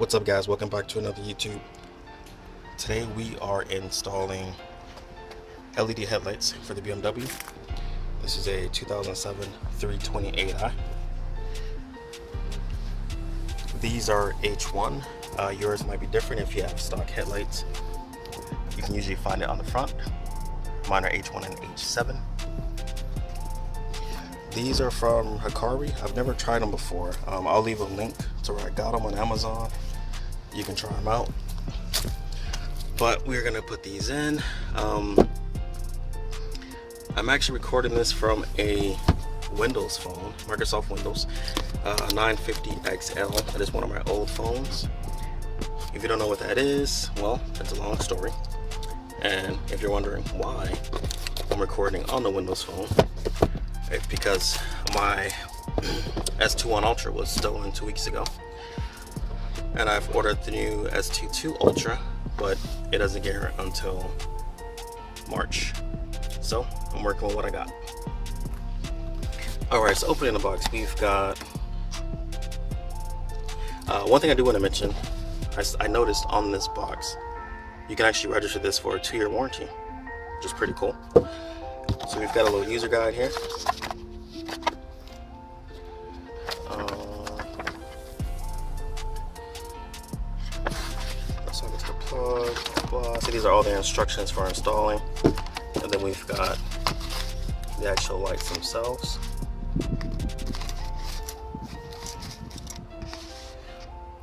What's up, guys? Welcome back to another YouTube. Today we are installing LED headlights for the BMW. This is a 2007 328i. These are H1. Yours might be different if you have stock headlights. You can usually find it on the front. Mine are H1 and H7. These are from Hikari. I've never tried them before. I'll leave a link to where I got them on Amazon. You can try them out. But we're gonna put these in. I'm actually recording this from a Windows phone, Microsoft Windows 950 XL. That is one of my old phones. If you don't know what that is, well, it's a long story. And if you're wondering why I'm recording on the Windows phone, it's because my S21 Ultra was stolen 2 weeks ago. And I've ordered the new S22 Ultra, but it doesn't get here until March. So I'm working with what I got. Alright, so opening the box, we've got one thing I do want to mention. I noticed on this box you can actually register this for a 2-year warranty, which is pretty cool. So we've got a little user guide here. So I get to the plug. So these are all the instructions for installing, and then we've got the actual lights themselves.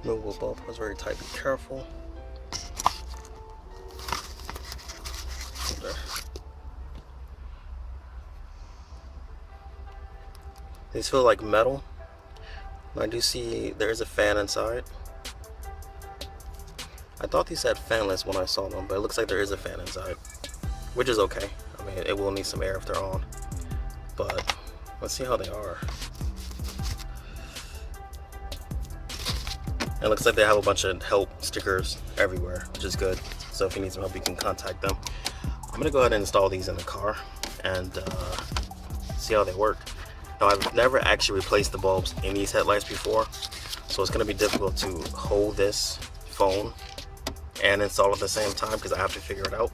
Removable bulb was very tight. Be careful. There. These feel like metal. I do see there is a fan inside. I thought these had fanless when I saw them, but it looks like there is a fan inside, which is okay. I mean, it will need some air if they're on, but let's see how they are. It looks like they have a bunch of help stickers everywhere, which is good. So if you need some help, you can contact them. I'm gonna go ahead and install these in the car and see how they work. Now, I've never actually replaced the bulbs in these headlights before, so it's gonna be difficult to hold this phone and install at the same time because I have to figure it out.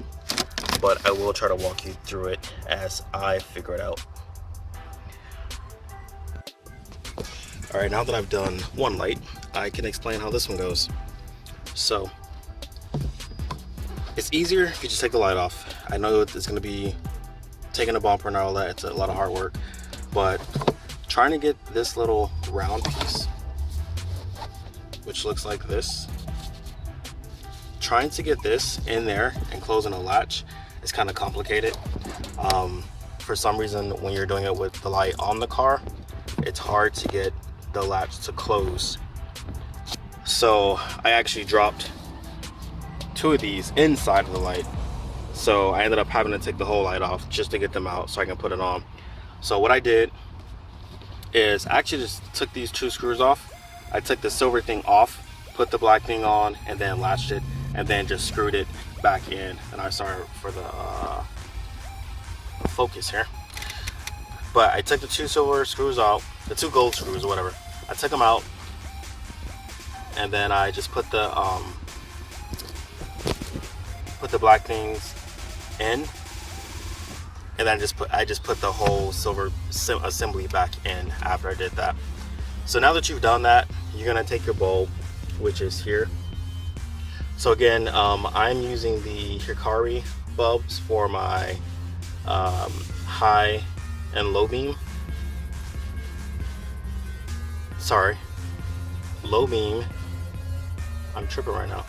But I will try to walk you through it as I figure it out. All right, now that I've done one light, I can explain how this one goes. So it's easier if you just take the light off. I know it's going to be taking a bumper and all that. It's a lot of hard work, but trying to get this little round piece, which looks like this, trying to get this in there and closing a latch is kind of complicated. For some reason, when you're doing it with the light on the car, it's hard to get the latch to close. So I actually dropped 2 of these inside of the light. So I ended up having to take the whole light off just to get them out so I can put it on. So what I did is I actually just took these 2 screws off. I took the silver thing off, put the black thing on, and then latched it, and then just screwed it back in. And I'm sorry for the focus here. But I took the 2 silver screws out, the 2 gold screws or whatever. I took them out, and then I just put the black things in, and then I just put the whole silver assembly back in after I did that. So now that you've done that, you're gonna take your bulb, which is here. So again, I'm using the Hikari bulbs for my high and low beam. Sorry, low beam. I'm tripping right now.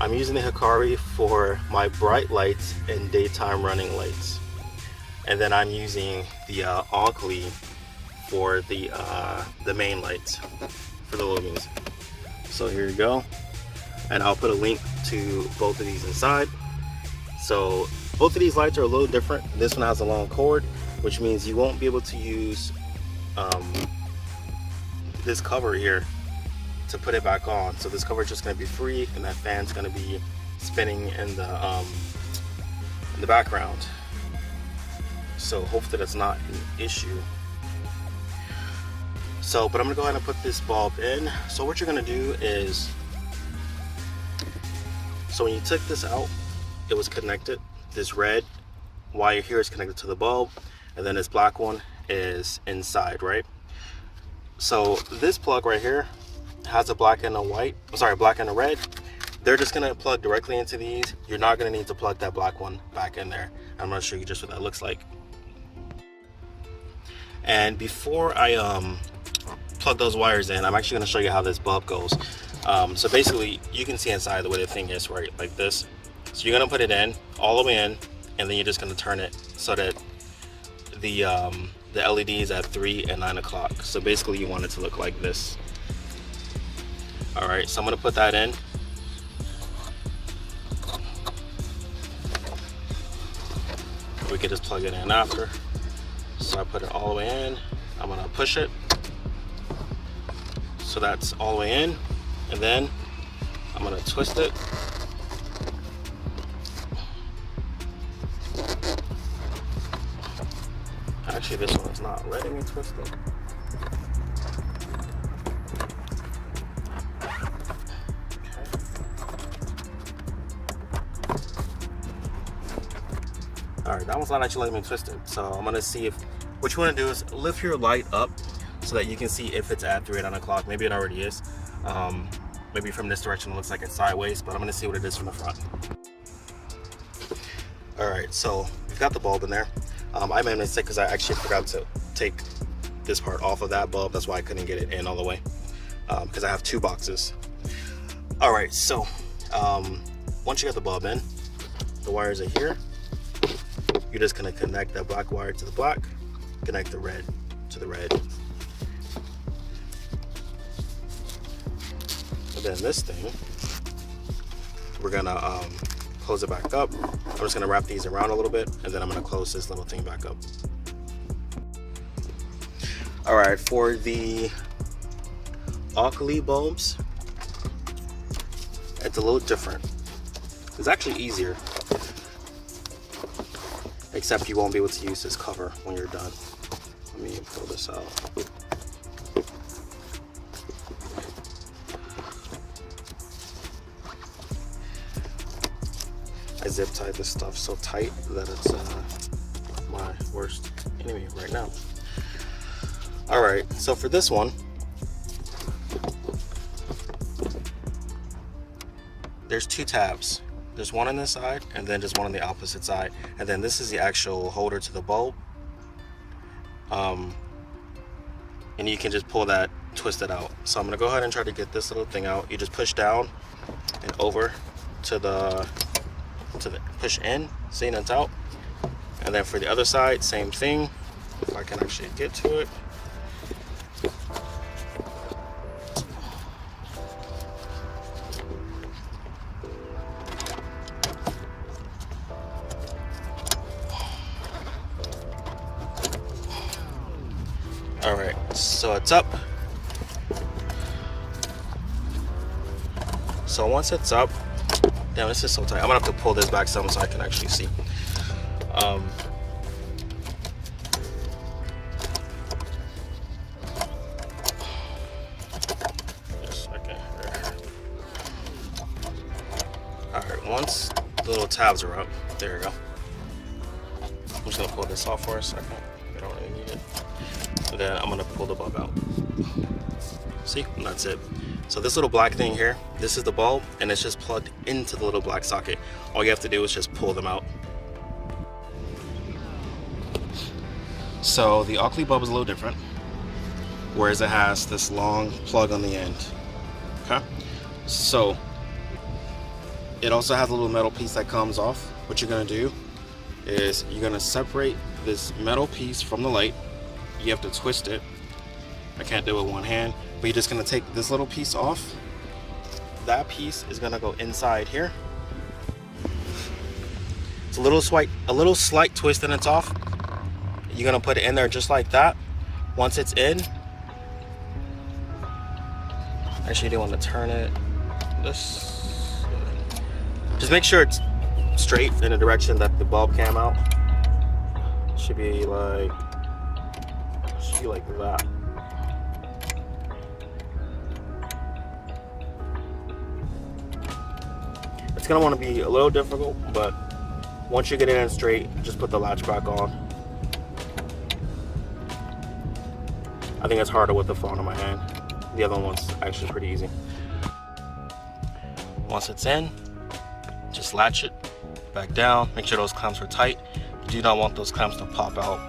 I'm using the Hikari for my bright lights and daytime running lights, and then I'm using the Auklee for the main lights for the low beams. So here you go, and I'll put a link to both of these inside. So both of these lights are a little different. This one has a long cord, which means you won't be able to use this cover here to put it back on. So this cover is just going to be free, and that fan's going to be spinning in the background. So hopefully that's not an issue. So, but I'm gonna go ahead and put this bulb in. So what you're gonna do is So when you took this out, it was connected. This red wire here is connected to the bulb, and then this black one is inside, right? So this plug right here has a black and a white, sorry, black and a red. They're just gonna plug directly into these. You're not gonna need to plug that black one back in there. I'm gonna show you just what that looks like. And before I plug those wires in, I'm actually gonna show you how this bulb goes. So basically, you can see inside the way the thing is, right, like this. So you're gonna put it in, all the way in, and then you're just gonna turn it so that the LED is at 3 and 9 o'clock. So basically, you want it to look like this. All right, so I'm gonna put that in. We could just plug it in after. So I put it all the way in. I'm gonna push it. So that's all the way in. And then I'm gonna twist it. Actually, this one is not letting me twist it. All right, that one's not actually letting me twist it. So I'm gonna see if, what you wanna do is lift your light up so that you can see if it's at 3 or 9 o'clock. Maybe it already is. Maybe from this direction it looks like it's sideways, but I'm gonna see what it is from the front. All right, so we've got the bulb in there. I made a mistake because I actually forgot to take this part off of that bulb. That's why I couldn't get it in all the way, because I have 2 boxes. All right, so once you got the bulb in, the wires are here. You're just gonna connect that black wire to the black, connect the red to the red. And then this thing, we're gonna close it back up. I'm just gonna wrap these around a little bit, and then I'm gonna close this little thing back up. All right, for the Auklee bulbs, it's a little different. It's actually easier, except you won't be able to use this cover when you're done. Let me pull this out. I zip tied this stuff so tight that it's my worst enemy right now. All right, so for this one, there's 2 tabs. There's one on this side and then just one on the opposite side. And then this is the actual holder to the bulb. And you can just pull that, twist it out. So I'm gonna go ahead and try to get this little thing out. You just push down and over to the push in, see, and it's out. And then for the other side, same thing. If I can actually get to it. All right, so it's up. So once it's up, damn, this is so tight. I'm gonna have to pull this back some so I can actually see. Just a second here. All right, once the little tabs are up, there we go. I'm just gonna pull this off for a second. I don't really need it. And then I'm gonna pull the bulb out. See, and that's it. So this little black thing here, this is the bulb, and it's just plugged into the little black socket. All you have to do is just pull them out. So the Auklee bulb is a little different, whereas it has this long plug on the end. Okay, so it also has a little metal piece that comes off. What you're gonna do is you're gonna separate this metal piece from the light. You have to twist it. I can't do it with one hand, but you're just gonna take this little piece off. That piece is gonna go inside here. It's a little slight twist and it's off. You're gonna put it in there just like that. Once it's in, actually you do want to turn it this. Just make sure it's straight in the direction that the bulb came out. Should be like that. It's gonna want to be a little difficult, but once you get it in straight, just put the latch back on. I think it's harder with the phone in my hand. The other one's actually pretty easy. Once it's in, just latch it back down. Make sure those clamps are tight. You do not want those clamps to pop out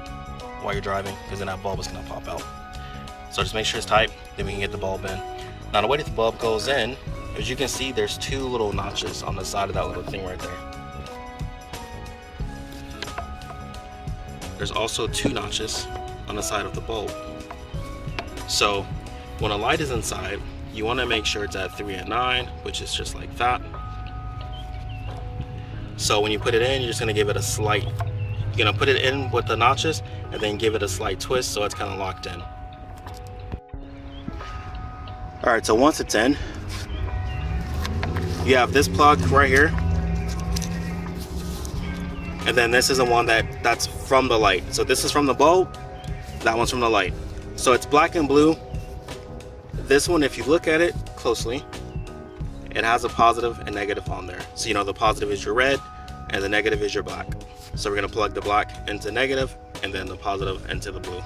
while you're driving, because then that bulb is gonna pop out. So just make sure it's tight, then we can get the bulb in. Now the way that the bulb goes in, as you can see, there's two little notches on the side of that little thing right there. There's also two notches on the side of the bulb. So when a light is inside, you want to make sure it's at 3 and 9, which is just like that. So when you put it in, you're just going to give it a slight, you're going to put it in with the notches and then give it a slight twist so it's kind of locked in. All right, so once it's in, you have this plug right here, and then this is the one that's from the light. So this is from the bulb, that one's from the light. So it's black and blue. This one, if you look at it closely, it has a positive and negative on there. So you know the positive is your red and the negative is your black. So we're gonna plug the black into negative and then the positive into the blue.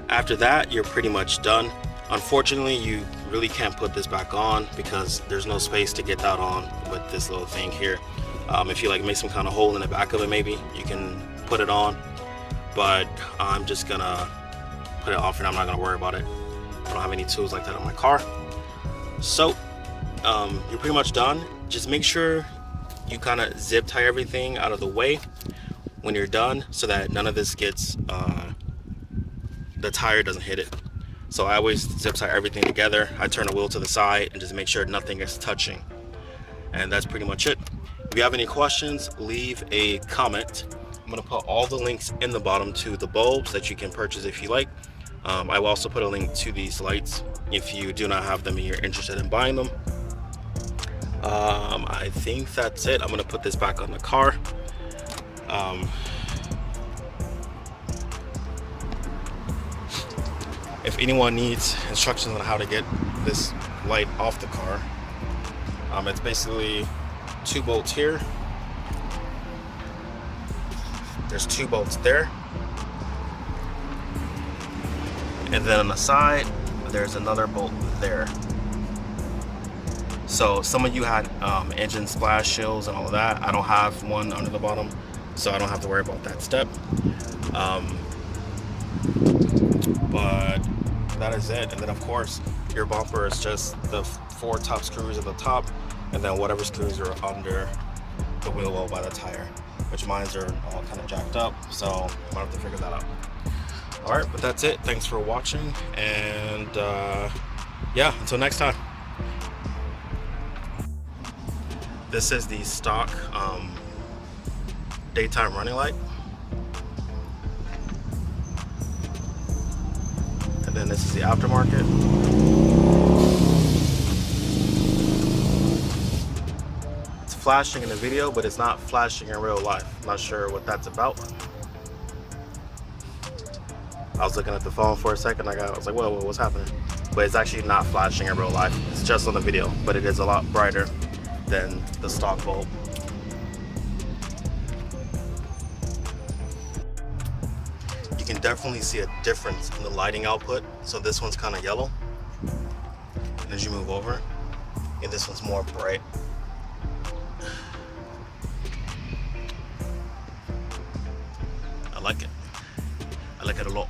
After that, you're pretty much done. Unfortunately, you really can't put this back on because there's no space to get that on with this little thing here. If you like make some kind of hole in the back of it, maybe you can put it on, but I'm just gonna put it off and I'm not gonna worry about it. I don't have any tools like that on my car. So you're pretty much done. Just make sure you kind of zip tie everything out of the way when you're done so that none of this gets, the tire doesn't hit it. So I always zip tie everything together. I turn the wheel to the side and just make sure nothing is touching. And that's pretty much it. If you have any questions, leave a comment. I'm gonna put all the links in the bottom to the bulbs that you can purchase if you like. I will also put a link to these lights if you do not have them and you're interested in buying them. I think that's it. I'm gonna put this back on the car. If anyone needs instructions on how to get this light off the car, it's basically 2 bolts here. There's 2 bolts there. And then on the side, there's another bolt there. So some of you had engine splash shields and all of that. I don't have one under the bottom, so I don't have to worry about that step. But that is it. And then of course, your bumper is just the 4 top screws at the top, and then whatever screws are under the wheel well by the tire, which mine are all kind of jacked up, so I'm gonna have to figure that out. All right, but that's it. Thanks for watching, and yeah, until next time. This is the stock daytime running light, and then this is the aftermarket. It's flashing in the video, but it's not flashing in real life. I'm not sure what that's about. I was looking at the phone for a second. I was like, whoa, what's happening? But it's actually not flashing in real life. It's just on the video, but it is a lot brighter than the stock bulb. You can definitely see a difference in the lighting output. So this one's kind of yellow, and as you move over, and this one's more bright. I like it. I like it a lot.